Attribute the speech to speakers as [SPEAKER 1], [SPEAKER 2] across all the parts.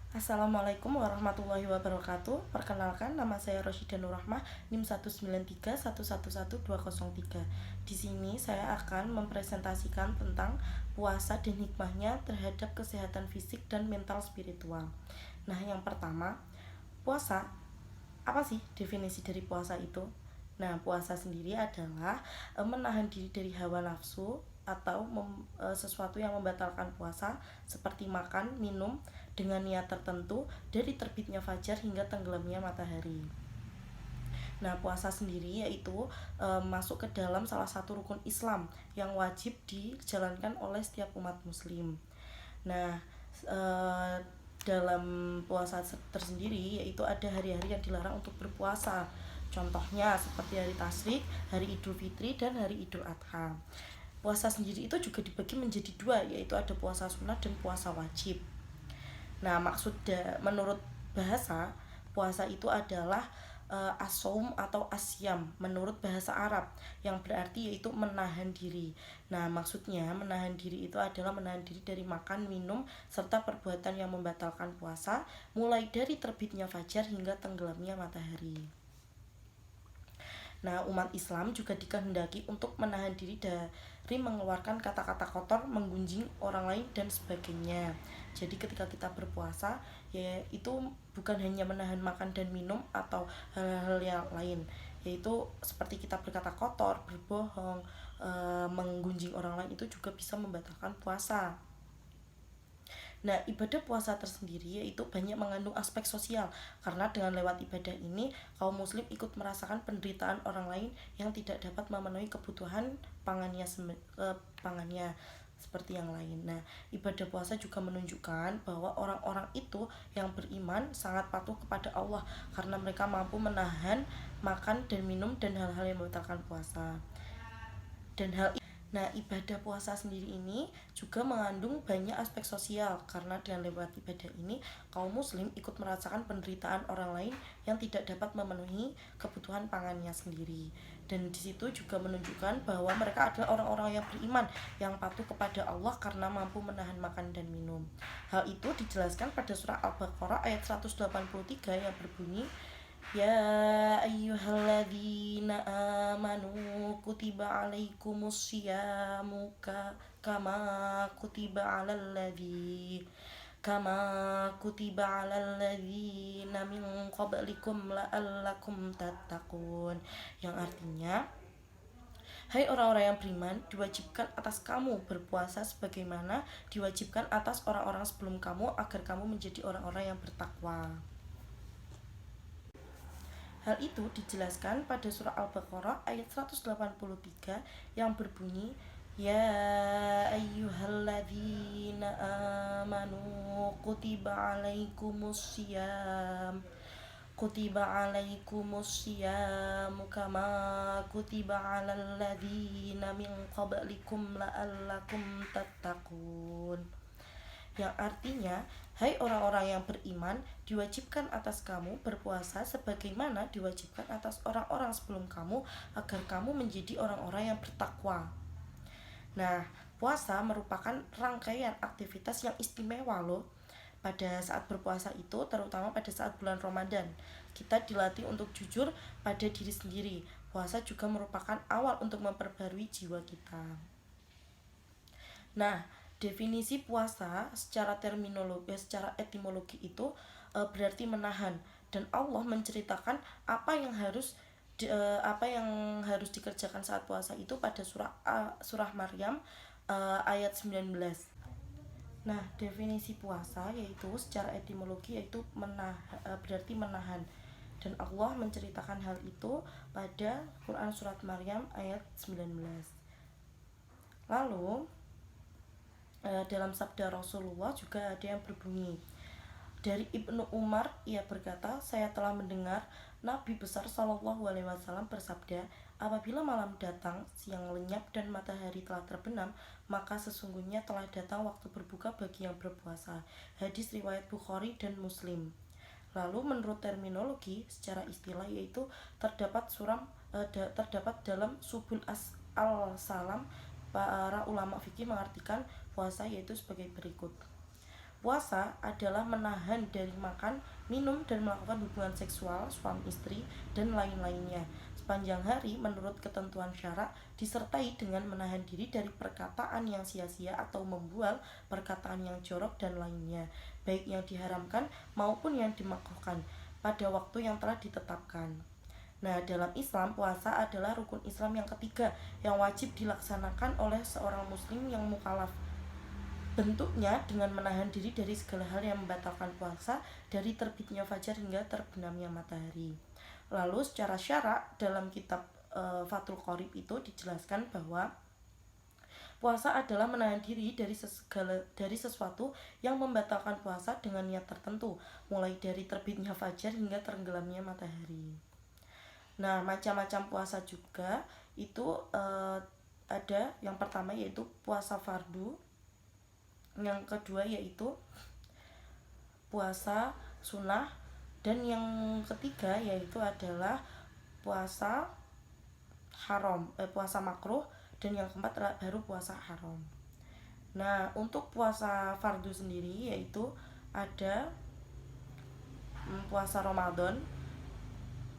[SPEAKER 1] Assalamualaikum warahmatullahi wabarakatuh. Perkenalkan, nama saya Rosyida Nurrahmah, NIM 193111203. Di sini saya akan mempresentasikan tentang puasa dan hikmahnya terhadap kesehatan fisik dan mental spiritual. Nah, yang pertama, puasa. Apa sih definisi dari puasa itu? Nah, puasa sendiri adalah menahan diri dari hawa nafsu atau sesuatu yang membatalkan puasa seperti makan, minum dengan niat tertentu dari terbitnya fajar hingga tenggelamnya matahari. Nah, puasa sendiri yaitu masuk ke dalam salah satu rukun Islam yang wajib dijalankan oleh setiap umat muslim. Nah, e, dalam puasa tersendiri yaitu ada hari-hari yang dilarang untuk berpuasa. Contohnya seperti hari Tasyrik, hari Idul Fitri, dan hari Idul Adha. Puasa sendiri itu juga dibagi menjadi dua, yaitu ada puasa sunnah dan puasa wajib. Nah, menurut bahasa, puasa itu adalah as-saum atau asyam menurut bahasa Arab, yang berarti yaitu menahan diri. Nah, maksudnya menahan diri itu adalah menahan diri dari makan, minum, serta perbuatan yang membatalkan puasa, mulai dari terbitnya fajar hingga tenggelamnya matahari. Nah, umat Islam juga dikehendaki untuk menahan diri dari mengeluarkan kata-kata kotor, menggunjing orang lain, dan sebagainya. Jadi ketika kita berpuasa, ya itu bukan hanya menahan makan dan minum atau hal-hal yang lain, yaitu seperti kita berkata kotor, berbohong, menggunjing orang lain itu juga bisa membatalkan puasa. Nah, ibadah puasa tersendiri yaitu banyak mengandung aspek sosial, karena dengan lewat ibadah ini kaum muslim ikut merasakan penderitaan orang lain yang tidak dapat memenuhi kebutuhan pangannya seperti yang lain. Nah, ibadah puasa juga menunjukkan bahwa orang-orang itu yang beriman sangat patuh kepada Allah karena mereka mampu menahan makan dan minum dan hal-hal yang membatalkan puasa. Dan hal Nah, ibadah puasa sendiri ini juga mengandung banyak aspek sosial, karena dengan lewat ibadah ini kaum muslim ikut merasakan penderitaan orang lain yang tidak dapat memenuhi kebutuhan pangannya sendiri. Dan di situ juga menunjukkan bahwa mereka adalah orang-orang yang beriman yang patuh kepada Allah karena mampu menahan makan dan minum. Hal itu dijelaskan pada surah Al-Baqarah ayat 183 yang berbunyi, Ya ayyuhalladzina amanu kutiba alaikumus syiyamu kama kutiba alal ladzina min qablikum la'allakum tattaqun, yang artinya, hai orang-orang yang beriman, diwajibkan atas kamu berpuasa sebagaimana diwajibkan atas orang-orang sebelum kamu agar kamu menjadi orang-orang yang bertakwa. Hal itu dijelaskan pada surah Al-Baqarah ayat 183 yang berbunyi, Ya ayyuhalladzina amanu kutiba alaikumus syiyam kama kutiba alal ladzina min qablikum la'allakum tattaqun, yang artinya, hai orang-orang yang beriman, diwajibkan atas kamu berpuasa sebagaimana diwajibkan atas orang-orang sebelum kamu agar kamu menjadi orang-orang yang bertakwa. Nah, puasa merupakan rangkaian aktivitas yang istimewa loh. Pada saat berpuasa itu, terutama pada saat bulan Ramadan, kita dilatih untuk jujur pada diri sendiri. Puasa juga merupakan awal untuk memperbarui jiwa kita. Nah, definisi puasa secara etimologi itu berarti menahan, dan Allah menceritakan apa yang harus dikerjakan saat puasa itu pada surah Maryam ayat 19. Nah, definisi puasa yaitu secara etimologi yaitu berarti menahan, dan Allah menceritakan hal itu pada Quran surat Maryam ayat 19. Lalu dalam sabda Rasulullah juga ada yang berbunyi, dari Ibnu Umar, ia berkata, saya telah mendengar Nabi besar Shallallahu Alaihi Wasallam bersabda, apabila malam datang, siang lenyap dan matahari telah terbenam, maka sesungguhnya telah datang waktu berbuka bagi yang berpuasa. Hadis riwayat Bukhari dan Muslim. Lalu menurut terminologi secara istilah yaitu terdapat dalam Subul al-Salam, para ulama fikih mengartikan puasa yaitu sebagai berikut. puasa adalah menahan dari makan, minum, dan melakukan hubungan seksual suami istri dan lain-lainnya sepanjang hari menurut ketentuan syara, disertai dengan menahan diri dari perkataan yang sia-sia atau membual, perkataan yang jorok dan lainnya, baik yang diharamkan maupun yang dimakruhkan pada waktu yang telah ditetapkan. Nah, dalam Islam, puasa adalah rukun Islam yang ketiga yang wajib dilaksanakan oleh seorang muslim yang mukallaf. Bentuknya dengan menahan diri dari segala hal yang membatalkan puasa dari terbitnya fajar hingga terbenamnya matahari. Lalu secara syara dalam kitab Fathul Qorib itu dijelaskan bahwa puasa adalah menahan diri dari sesuatu yang membatalkan puasa dengan niat tertentu, mulai dari terbitnya fajar hingga tenggelamnya matahari. Nah, macam-macam puasa juga itu ada. Yang pertama yaitu puasa fardu, yang kedua yaitu puasa sunnah, dan yang ketiga yaitu adalah puasa puasa makruh, dan yang keempat adalah baru puasa haram. Nah, untuk puasa fardu sendiri yaitu ada puasa Ramadan.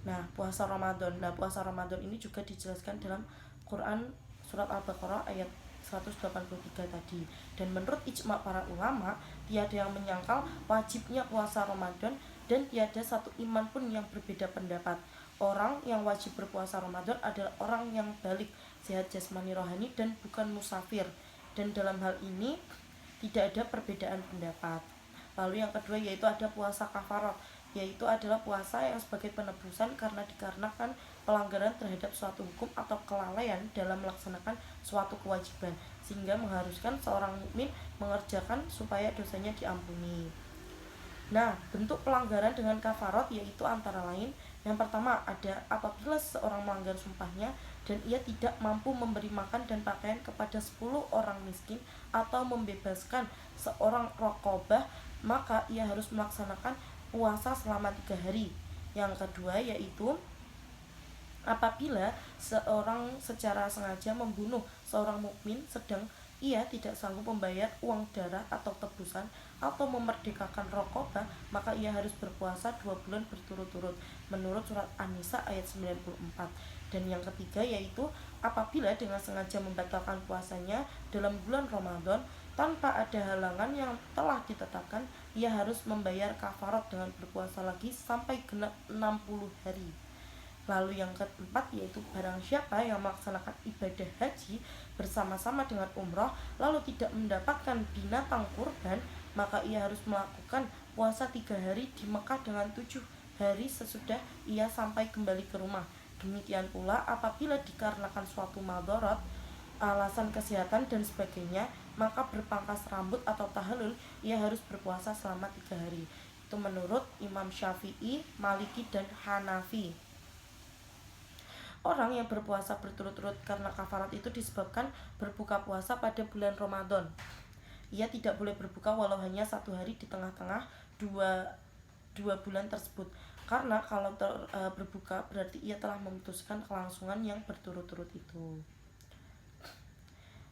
[SPEAKER 1] Nah, puasa Ramadan ini juga dijelaskan dalam Quran surat Al-Baqarah ayat 183 tadi. Dan menurut ijma para ulama, tiada yang menyangkal wajibnya puasa Ramadan dan tiada satu imam pun yang berbeda pendapat. Orang yang wajib berpuasa Ramadan adalah orang yang balik, sehat jasmani rohani dan bukan musafir. Dan dalam hal ini tidak ada perbedaan pendapat. Lalu yang kedua yaitu ada puasa kafarat, yaitu adalah puasa yang sebagai penebusan dikarenakan pelanggaran terhadap suatu hukum atau kelalaian dalam melaksanakan suatu kewajiban, sehingga mengharuskan seorang mukmin mengerjakan supaya dosanya diampuni. Nah, bentuk pelanggaran dengan kafarat yaitu antara lain, yang pertama ada apabila seorang melanggar sumpahnya dan ia tidak mampu memberi makan dan pakaian kepada 10 orang miskin atau membebaskan seorang raqabah, maka ia harus melaksanakan puasa selama 3 hari. Yang kedua yaitu apabila seorang secara sengaja membunuh seorang mukmin sedang ia tidak sanggup membayar uang darah atau tebusan atau memerdekakan raqabah, maka ia harus berpuasa 2 bulan berturut-turut menurut surat An-Nisa ayat 94. Dan yang ketiga yaitu apabila dengan sengaja membatalkan puasanya dalam bulan Ramadan tanpa ada halangan yang telah ditetapkan, ia harus membayar kafarat dengan berpuasa lagi sampai genap 60 hari. Lalu yang keempat yaitu barang siapa yang melaksanakan ibadah haji bersama-sama dengan umroh lalu tidak mendapatkan binatang kurban, maka ia harus melakukan puasa 3 hari di Mekah dengan 7 hari sesudah ia sampai kembali ke rumah. Demikian pula apabila dikarenakan suatu madarat, alasan kesehatan dan sebagainya, maka berpangkas rambut atau tahallul, ia harus berpuasa selama 3 hari. Itu menurut Imam Syafi'i, Maliki, dan Hanafi. Orang yang berpuasa berturut-turut karena kafarat itu disebabkan berbuka puasa pada bulan Ramadan. Ia tidak boleh berbuka walau hanya 1 hari di tengah-tengah dua bulan tersebut, karena kalau berbuka berarti ia telah memutuskan kelangsungan yang berturut-turut itu.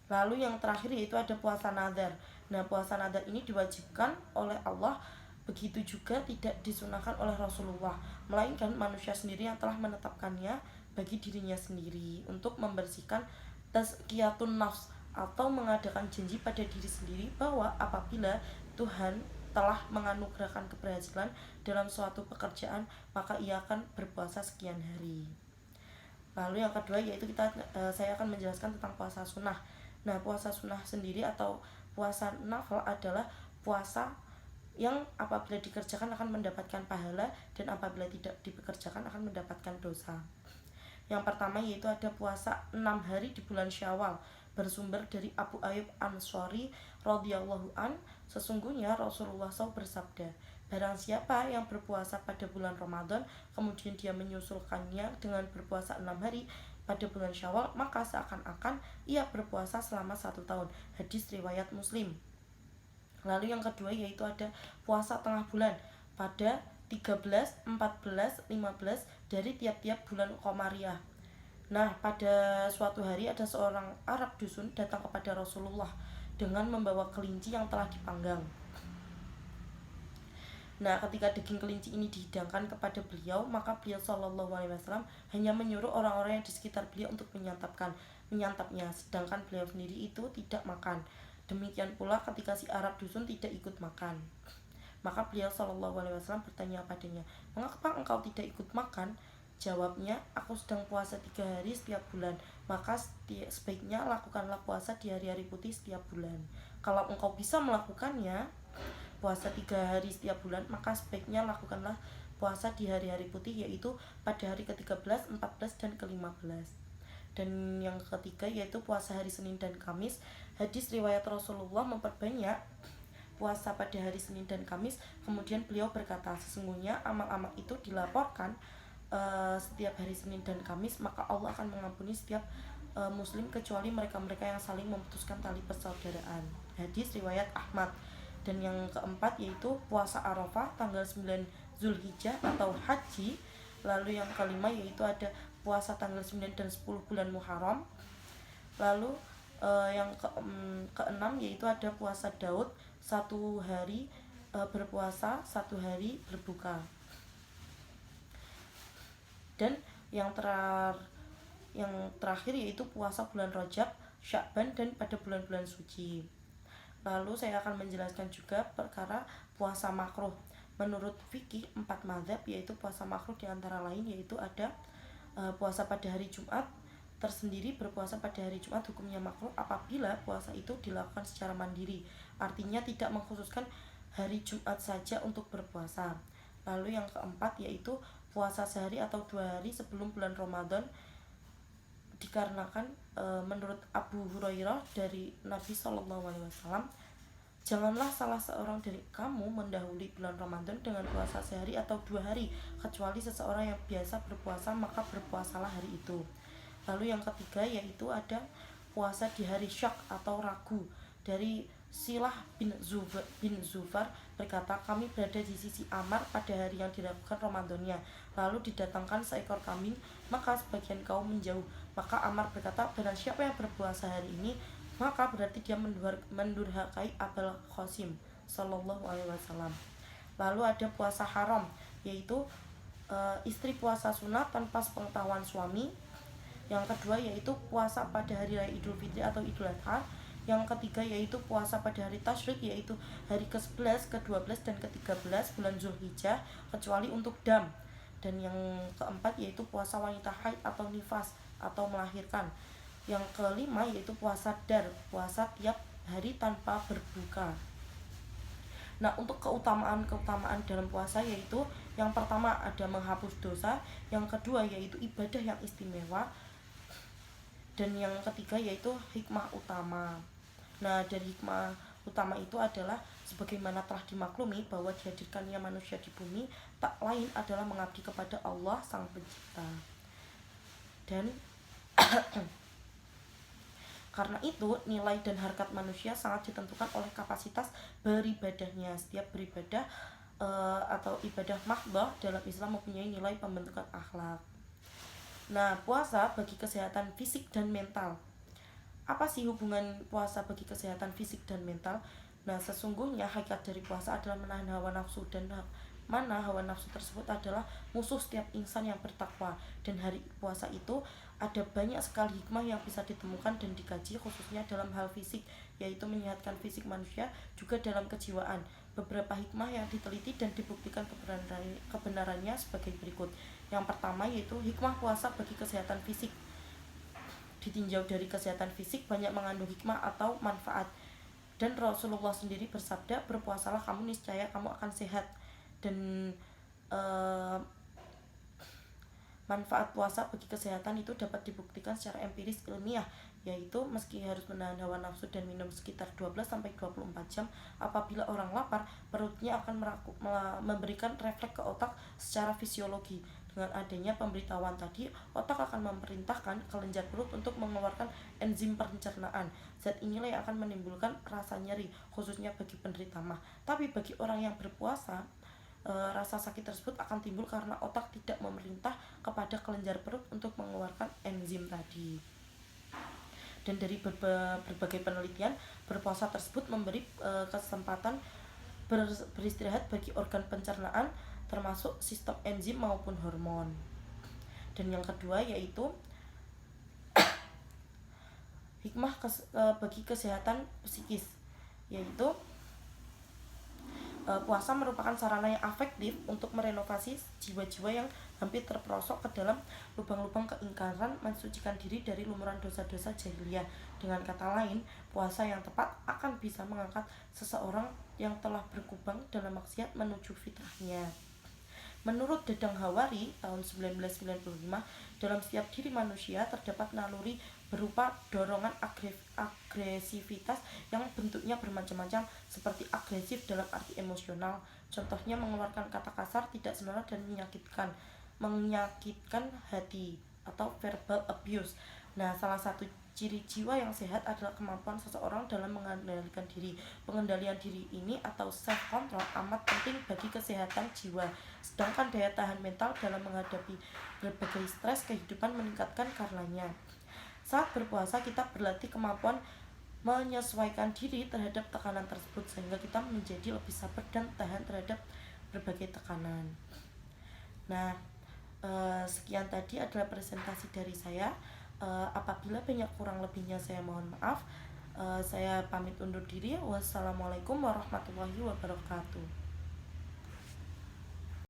[SPEAKER 1] Lalu yang terakhir yaitu ada puasa nadar. Nah, puasa nadar ini diwajibkan oleh Allah, begitu juga tidak disunahkan oleh Rasulullah, melainkan manusia sendiri yang telah menetapkannya bagi dirinya sendiri untuk membersihkan tazkiyatun nafs atau mengadakan janji pada diri sendiri bahwa apabila Tuhan telah menganugerahkan keberhasilan dalam suatu pekerjaan, maka ia akan berpuasa sekian hari. Lalu yang kedua yaitu saya akan menjelaskan tentang puasa sunnah. Nah, puasa sunnah sendiri atau puasa nafil adalah puasa yang apabila dikerjakan akan mendapatkan pahala dan apabila tidak dikerjakan akan mendapatkan dosa. Yang pertama yaitu ada puasa 6 hari di bulan Syawal, bersumber dari Abu Ayyub Ansori radhiyallahu an, sesungguhnya Rasulullah SAW bersabda, barang siapa yang berpuasa pada bulan Ramadan kemudian dia menyusulkannya dengan berpuasa 6 hari pada bulan Syawal, maka seakan-akan ia berpuasa selama 1 tahun. Hadis riwayat Muslim. Lalu yang kedua yaitu ada puasa tengah bulan pada 13, 14, 15 dari tiap-tiap bulan Qamariyah. Nah, pada suatu hari ada seorang Arab dusun datang kepada Rasulullah dengan membawa kelinci yang telah dipanggang. Nah, ketika daging kelinci ini dihidangkan kepada beliau, maka beliau Shallallahu Alaihi Wasallam hanya menyuruh orang-orang yang di sekitar beliau untuk menyantapnya, sedangkan beliau sendiri itu tidak makan. Demikian pula ketika si Arab dusun tidak ikut makan. Maka beliau Shallallahu Alaihi Wasallam bertanya padanya, mengapa engkau tidak ikut makan? Jawabnya, aku sedang puasa 3 hari setiap bulan, maka sebaiknya lakukanlah puasa di hari-hari putih setiap bulan. Kalau engkau bisa melakukannya, puasa 3 hari setiap bulan, maka sebaiknya lakukanlah puasa di hari-hari putih, yaitu pada hari ke-13, 14, dan ke-15. Dan yang ketiga yaitu puasa hari Senin dan Kamis. Hadis riwayat Rasulullah memperbanyak puasa pada hari Senin dan Kamis. Kemudian beliau berkata, sesungguhnya amal-amal itu dilaporkan setiap hari Senin dan Kamis, maka Allah akan mengampuni setiap muslim kecuali mereka-mereka yang saling memutuskan tali persaudaraan. Hadis riwayat Ahmad. Dan yang keempat yaitu puasa Arafah tanggal 9 Zulhijjah atau Haji. Lalu yang kelima yaitu ada puasa tanggal 9 dan 10 bulan Muharram. Lalu yang keenam yaitu ada puasa Daud, 1 hari berpuasa, 1 hari berbuka. Dan yang terakhir yaitu puasa bulan Rajab, Sya'ban, dan pada bulan-bulan suci. Lalu saya akan menjelaskan juga perkara puasa makruh. Menurut fikih 4 mazhab yaitu puasa makruh diantara lain yaitu ada puasa pada hari Jumat tersendiri. Berpuasa pada hari Jumat hukumnya makruh apabila puasa itu dilakukan secara mandiri, artinya tidak mengkhususkan hari Jumat saja untuk berpuasa. Lalu yang keempat yaitu puasa sehari atau 2 hari sebelum bulan Ramadan, dikarenakan menurut Abu Hurairah dari Nabi Shallallahu Alaihi Wasallam, janganlah salah seorang dari kamu mendahului bulan Ramadan dengan puasa sehari atau 2 hari, kecuali seseorang yang biasa berpuasa, maka berpuasalah hari itu. Lalu yang ketiga yaitu ada puasa di hari Syak atau ragu. Dari Silah bin Zufar berkata, kami berada di sisi Amar pada hari yang dilakukan Ramadannya, lalu didatangkan seekor kambing, maka sebagian kaum menjauh. Maka Amar berkata, barang siapa yang berpuasa hari ini, maka berarti dia mendurhakai Abul Qasim Sallallahu Alaihi Wasallam. Lalu ada puasa haram, yaitu istri puasa sunat tanpa sepengetahuan suami. Yang kedua yaitu puasa pada hari raya Idul Fitri atau Idul Adha. Yang ketiga yaitu puasa pada hari Tasyrik, yaitu hari ke-11, ke-12, dan ke-13 bulan Zulhijjah, kecuali untuk dam. Dan yang keempat yaitu puasa wanita haid atau nifas atau melahirkan. Yang kelima yaitu puasa dar, puasa tiap hari tanpa berbuka. Nah, untuk keutamaan dalam puasa yaitu yang pertama ada menghapus dosa, yang kedua yaitu ibadah yang istimewa, dan yang ketiga yaitu hikmah utama. Nah, dari hikmah utama itu adalah sebagaimana telah dimaklumi bahwa dihadirkannya manusia di bumi tak lain adalah mengabdi kepada Allah Sang Pencipta. Dan karena itu nilai dan harkat manusia sangat ditentukan oleh kapasitas beribadahnya. Setiap beribadah atau ibadah mahdhah dalam Islam mempunyai nilai pembentukan akhlak. Nah, puasa bagi kesehatan fisik dan mental. Apa sih hubungan puasa bagi kesehatan fisik dan mental? Nah, sesungguhnya hakikat dari puasa adalah menahan hawa nafsu, dan mana hawa nafsu tersebut adalah musuh setiap insan yang bertakwa. Dan hari puasa itu ada banyak sekali hikmah yang bisa ditemukan dan dikaji, khususnya dalam hal fisik, yaitu menyehatkan fisik manusia, juga dalam kejiwaan. Beberapa hikmah yang diteliti dan dibuktikan kebenarannya sebagai berikut. Yang pertama yaitu hikmah puasa bagi kesehatan fisik. Ditinjau dari kesehatan fisik banyak mengandung hikmah atau manfaat. Dan Rasulullah sendiri bersabda, berpuasalah kamu niscaya kamu akan sehat. Dan manfaat puasa bagi kesehatan itu dapat dibuktikan secara empiris ilmiah, yaitu meski harus menahan hawa nafsu dan minum sekitar 12-24 jam, apabila orang lapar, perutnya akan memberikan refleks ke otak secara fisiologi. Dengan adanya pemberitahuan tadi, otak akan memerintahkan kelenjar perut untuk mengeluarkan enzim pencernaan. Zat inilah yang akan menimbulkan rasa nyeri, khususnya bagi penderita MAH. Tapi bagi orang yang berpuasa, rasa sakit tersebut akan timbul karena otak tidak memerintah kepada kelenjar perut untuk mengeluarkan enzim tadi. Dan dari berbagai penelitian, berpuasa tersebut memberi kesempatan beristirahat bagi organ pencernaan termasuk sistem enzim maupun hormon. Dan yang kedua yaitu hikmah bagi kesehatan psikis, yaitu puasa merupakan sarana yang efektif untuk merenovasi jiwa-jiwa yang hampir terperosok ke dalam lubang-lubang keingkaran, mensucikan diri dari lumuran dosa-dosa jahiliyah. Dengan kata lain, puasa yang tepat akan bisa mengangkat seseorang yang telah berkubang dalam maksiat menuju fitrahnya. Menurut Dedang Hawari tahun 1995, dalam setiap diri manusia terdapat naluri berupa dorongan agresivitas yang bentuknya bermacam-macam, seperti agresif dalam arti emosional, contohnya mengeluarkan kata kasar, tidak senonoh dan menyakitkan hati, atau verbal abuse. Nah, salah satu ciri jiwa yang sehat adalah kemampuan seseorang dalam mengendalikan diri. Pengendalian diri ini atau self control amat penting bagi kesehatan jiwa. Sedangkan daya tahan mental dalam menghadapi berbagai stres kehidupan meningkatkan karenanya. Saat berpuasa kita berlatih kemampuan menyesuaikan diri terhadap tekanan tersebut sehingga kita menjadi lebih sabar dan tahan terhadap berbagai tekanan. Nah, sekian tadi adalah presentasi dari saya. Apabila banyak kurang lebihnya saya mohon maaf. Saya pamit undur diri. Wassalamualaikum warahmatullahi wabarakatuh.